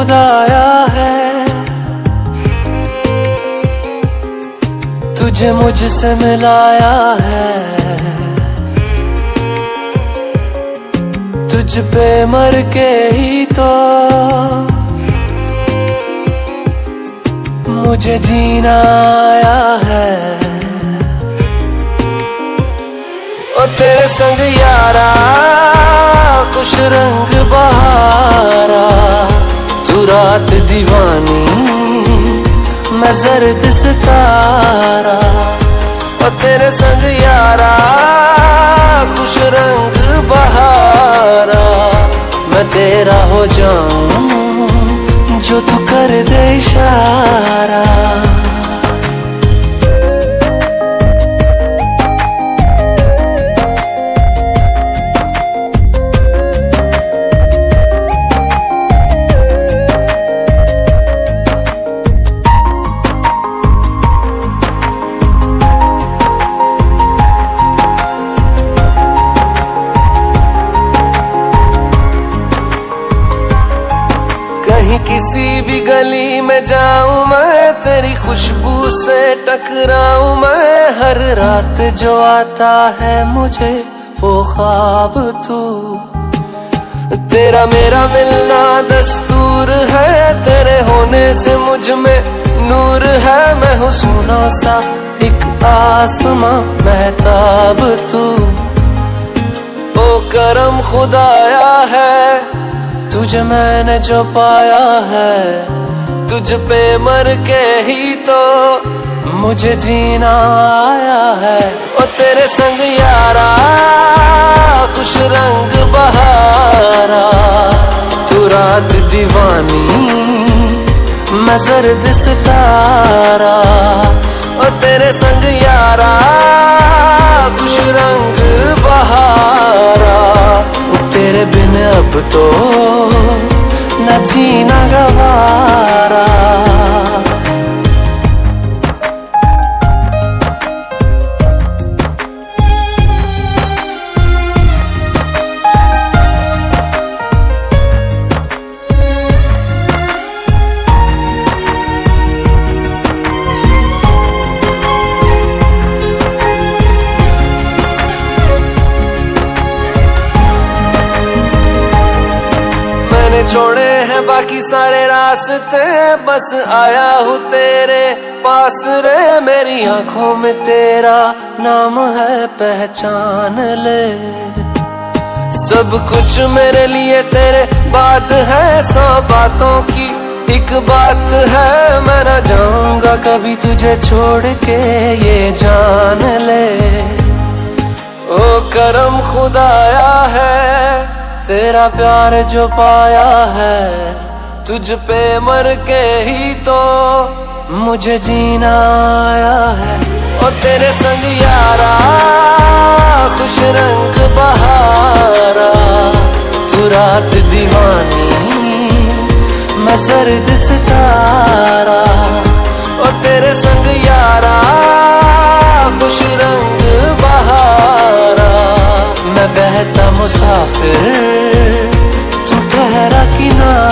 खुदाया है, तुझे मुझसे मिलाया है, तुझ पे मर के ही तो मुझे जीना आया है। ओ तेरे संग यारा खुश रंग बहारा, तू रात दीवानी मैं जर्द सितारा। ओ तेरे संग यारा खुश रंग बहारा, मैं तेरा हो जाऊं जो तू कर दे इशारा। कहीं किसी भी गली में जाऊं मैं, तेरी खुशबू से टकराऊं मैं, हर रात जो आता है मुझे वो ख्वाब तू। तेरा मेरा मिलना दस्तूर है, तेरे होने से मुझ में नूर है, मैं हूँ सोना सा एक आसमां महताब तू। ओ करम खुदाया है, तुझे मैंने जो पाया है, तुझ पे मर के ही तो मुझे जीना आया है। ओ तेरे संग यारा खुश रंग बहारा, तू रात दीवानी मैं जर्द सितारा। ओ तेरे संग यारा खुश रंग बहारा, तेरे बिन अब तो न जीना गवारा। छोड़े हैं बाकी सारे रास्ते, बस आया हूँ तेरे पास रे। मेरी आंखों में तेरा नाम है पहचान ले, सब कुछ मेरे लिए तेरे बाद है। 100 बातों की एक बात है, मैं न जाऊंगा कभी तुझे छोड़ के ये जान ले। ओ करम खुदाया है, तेरा प्यार जो पाया है, तुझ पे मर के ही तो मुझे जीना आया है। ओ तेरे संग यारा खुश रंग बहारा, तू रात दीवानी मैं जर्द सितारा। ओ तेरे संग यारा खुश रंग बहारा, मैं बहता मुसाफिर तू ठहरा किनारा।